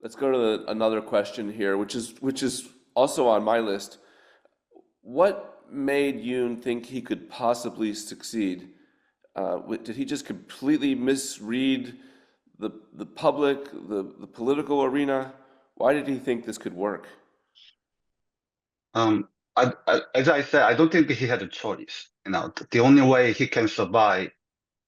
let's go to another question here, which is also on my list. What made Yoon think he could possibly succeed? Did he just completely misread the public, the political arena? Why did he think this could work? Um, as I said, I don't think he had a choice. The only way he can survive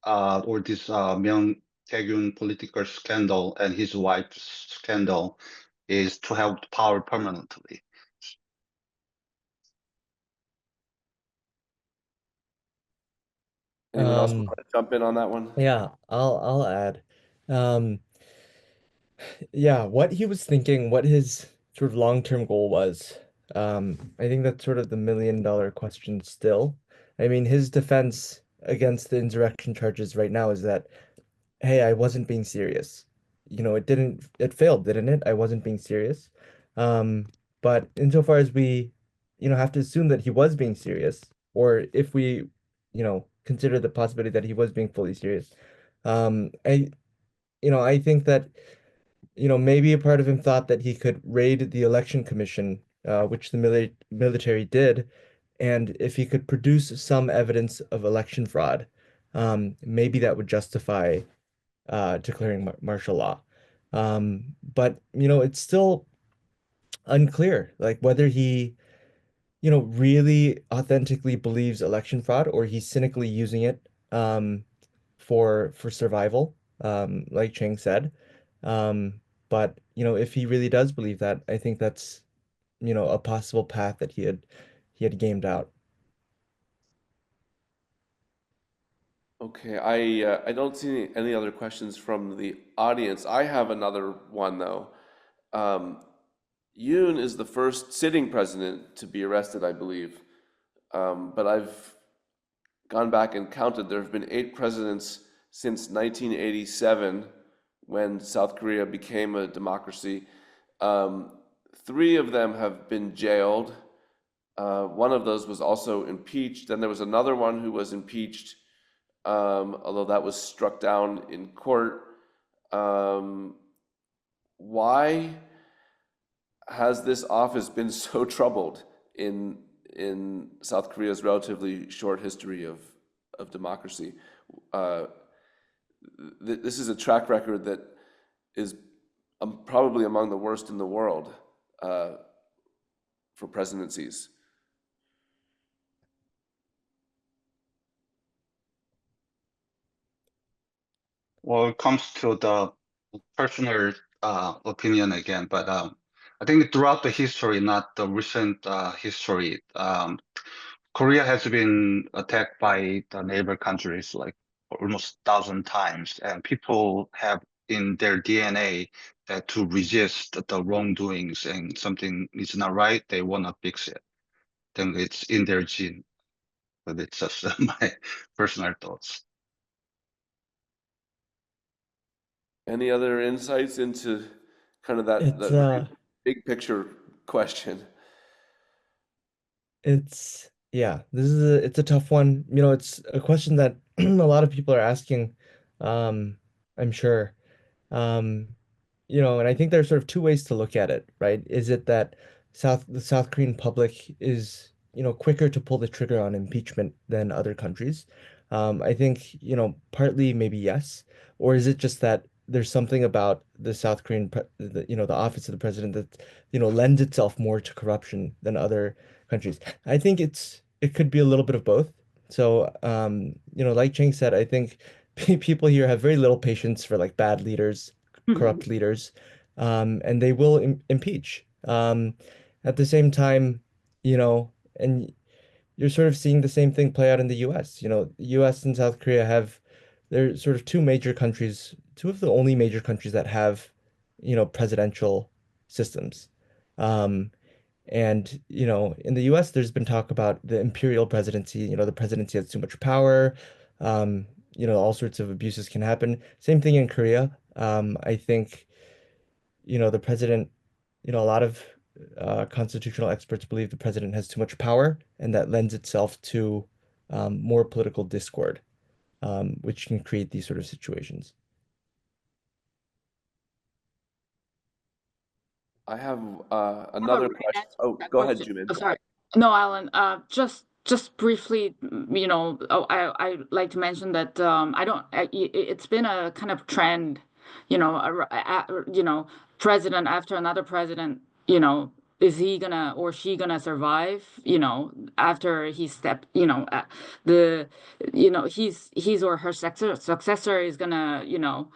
all this Myung Tae-gyun political scandal and his wife's scandal is to have power permanently. Anyone else Um, want to jump in on that one? yeah, I'll add. Um, yeah, what he was thinking, what his sort of long-term goal was. I think that's sort of the million-dollar question still. I mean, his defense against the insurrection charges right now is that, hey, I wasn't being serious. It failed, didn't it? I wasn't being serious. Um, but insofar as we, have to assume that he was being serious, or if we, consider the possibility that he was being fully serious, I think that, maybe a part of him thought that he could raid the election commission, which the military did, and if he could produce some evidence of election fraud, maybe that would justify declaring martial law. But it's still unclear, like whether he, really authentically believes election fraud or he's cynically using it for survival, like Chang said. Um, but if he really does believe that, I think that's, a possible path that he had gamed out. Okay, I don't see any other questions from the audience. I have another one though. Um, Yoon is the first sitting president to be arrested, I believe. But I've gone back and counted. There have been 8 presidents since 1987, when South Korea became a democracy. Um, 3 of them have been jailed. One of those was also impeached. Then there was another one who was impeached, although that was struck down in court. Um, why has this office been so troubled in in South Korea's relatively short history of democracy? Uh, this is a track record that is probably among the worst in the world uh, for presidencies. Well, it comes to the personal opinion again, but I think throughout the history, not the recent history, Korea has been attacked by the neighbor countries like almost 1,000 times, and people have in their DNA that to resist the wrongdoings and something is not right, they want to fix it. Then it's in their gene, but it's just my personal thoughts. Any other insights into kind of that It's that very big picture question? It's yeah, it's a tough one. It's a question that a lot of people are asking, um, I'm sure. Um, and I think there's sort of two ways to look at it, right? Is it that the South Korean public is, quicker to pull the trigger on impeachment than other countries? I think, partly maybe yes. Or is it just that there's something about the South Korean, the office of the president that, lends itself more to corruption than other countries? I think it could be a little bit of both. So, like Cheng said, I think people here have very little patience for like bad leaders, corrupt leaders, and they will impeach. At the same time, and you're sort of seeing the same thing play out in the U.S. The U.S. and South Korea they're sort of two of the only major countries that have, presidential systems. Um, and, in the US, there's been talk about the imperial presidency. The presidency has too much power. Um, all sorts of abuses can happen. Same thing in Korea. I think, the president, a lot of constitutional experts believe the president has too much power, and that lends itself to more political discord, which can create these sort of situations. I have have a another right question. answer to Oh, that go ahead, question. Jumin. Oh, sorry. No, Alan, just briefly, I like to mention that I don't. It's been a kind of trend, president after another president, is he gonna or she gonna survive? After he stepped, his or her successor is gonna,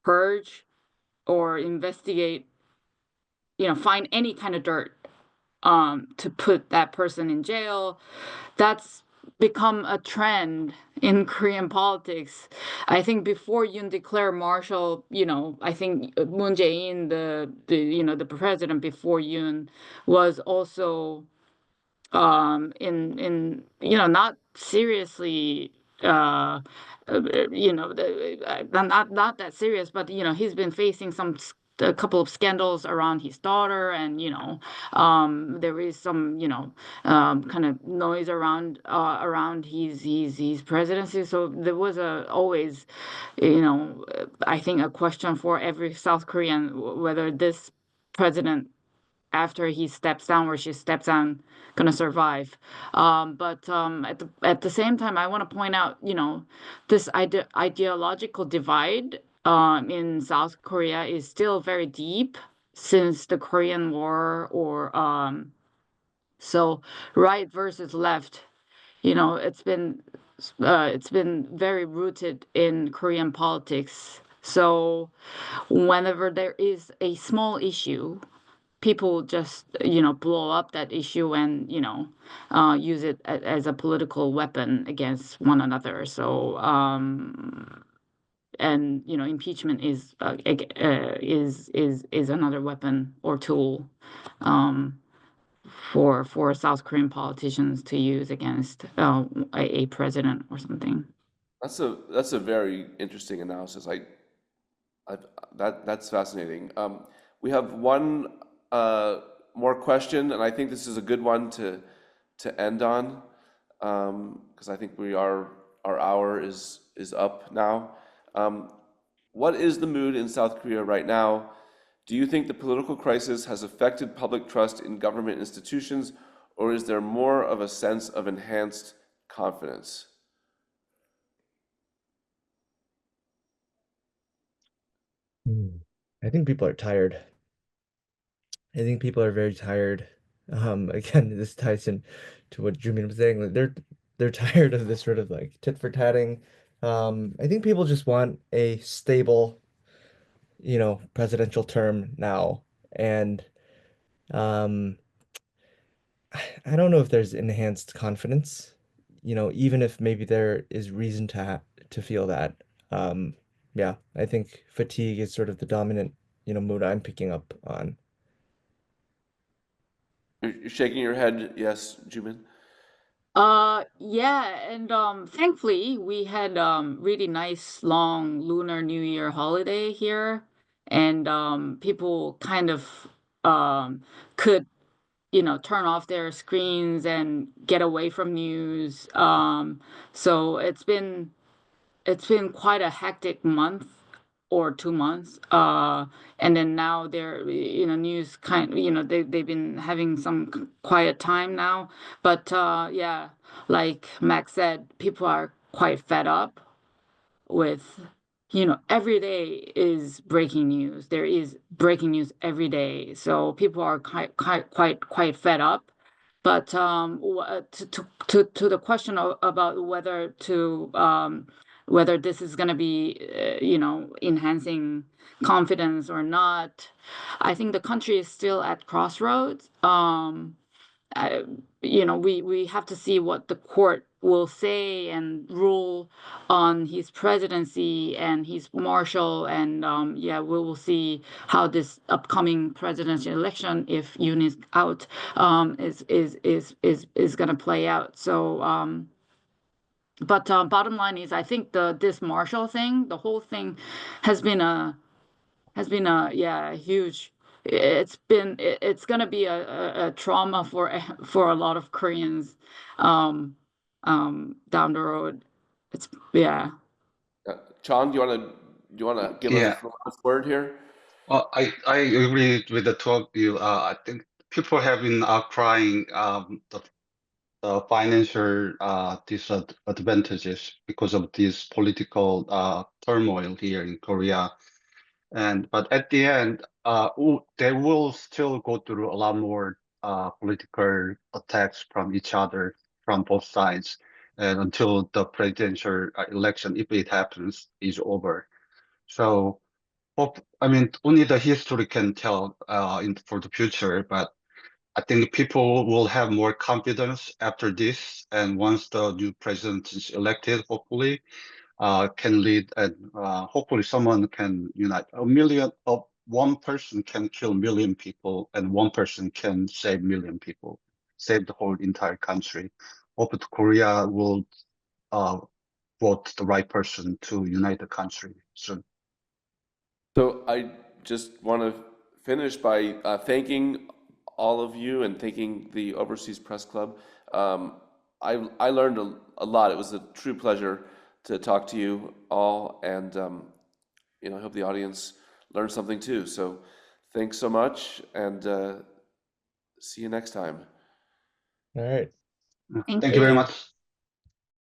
purge or investigate, find any kind of dirt to put that person in jail. That's become a trend in Korean politics. I think before Yoon declared martial, I think Moon Jae-in, the president before Yoon, was also not seriously not that serious, but he's been facing a couple of scandals around his daughter, and there is some kind of noise around his presidency. So there was always I think a question for every South Korean, whether this president, after he steps down or she steps down, gonna survive. But at the same time, I want to point out, this ideological divide in South Korea is still very deep since the Korean War, or so right versus left. It's been very rooted in Korean politics. So whenever there is a small issue, people just blow up that issue and use it as a political weapon against one another. So and impeachment is another weapon or tool um, for South Korean politicians to use against a president or something. That's a very interesting analysis. I that's fascinating. We have one more question, and I think this is a good one to end on, because I think our hour is up now. What is the mood in South Korea right now? Do you think the political crisis has affected public trust in government institutions, or is there more of a sense of enhanced confidence? I think people are tired. I think people are very tired. Again, this ties in to what Jumin was saying. Like they're tired of this sort of like tit for tatting. I think people just want a stable, presidential term now. And um, I don't know if there's enhanced confidence, even if maybe there is reason to feel that. Um, yeah, I think fatigue is sort of the dominant, mood I'm picking up on. You're shaking your head, yes, Jumin? Yeah, and thankfully we had really nice long Lunar New Year holiday here, and people kind of um could turn off their screens and get away from news. So it's been quite a hectic month or 2 months. And then now they're, news they've been having some quiet time now. But yeah, like Max said, people are quite fed up with, every day is breaking news. There is breaking news every day. So people are quite fed up. But to the question about whether this is going to be, enhancing confidence or not, I think the country is still at crossroads. I, we have to see what the court will say and rule on his presidency and his marshal, and yeah, we will see how this upcoming presidential election, if Yoon is out, is going to play out. So, but bottom line is, I think this marshal thing, the whole thing, has been a huge. It's gonna be a trauma for a lot of Koreans down the road. It's yeah. Chang, do you want to give us Yeah. the last word here? I agree with the two of you. I think people have been crying the financial disadvantages because of this political turmoil here in Korea. But at the end, they will still go through a lot more political attacks from each other from both sides, and until the presidential election, if it happens, is over. So, I mean, only the history can tell for the future. But I think people will have more confidence after this, and once the new president is elected, hopefully can lead, and hopefully someone can unite. One person can kill a million people, and one person can save a million people, save the whole entire country. Hope that Korea will vote the right person to unite the country soon. So I just want to finish by thanking all of you and thanking the Overseas Press Club. I learned a lot. It was a true pleasure to talk to you all, and I hope the audience learned something too. So thanks so much, and see you next time. All right. Thank you Thank very you. much.